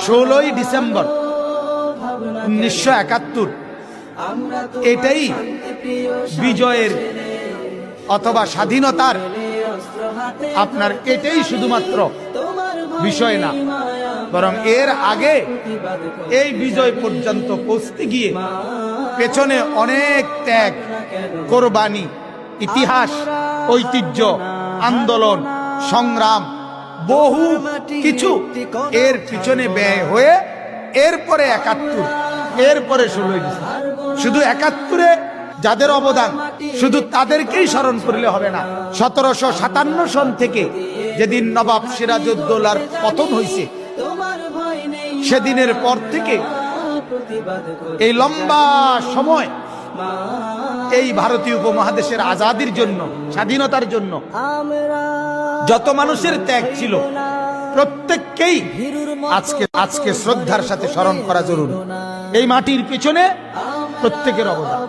16ই December 1971 এটাই বিজয়ের অথবা স্বাধীনতার আপনার এটাই শুধুমাত্র বিষয় না, বরং এর আগে এই বিজয় পর্যন্ত পৌঁছতে গিয়ে পেছনে অনেক ত্যাগ, কোরবানি, ইতিহাস, ঐতিহ্য, আন্দোলন, সংগ্রাম, বহু কিছু এর পিছনে ব্যয় হয়ে এরপরে 71, এরপরে 16ই ডিসেম্বর। শুধু 71-এ যাদের অবদান শুধু তাদেরকেই স্মরণ করলে হবে না। 1757 সন থেকে যেদিন নবাব সিরাজউদ্দৌলার পতন হয়েছে, সেদিনের পর থেকে এই লম্বা সময় এই ভারতীয় উপমহাদেশের আজাদির জন্য, স্বাধীনতার জন্য যত মানুষের ত্যাগ ছিল প্রত্যেককেই আজকে শ্রদ্ধার সাথে স্মরণ করা জরুরি। এই মাটির পিছনে প্রত্যেকের অবদান।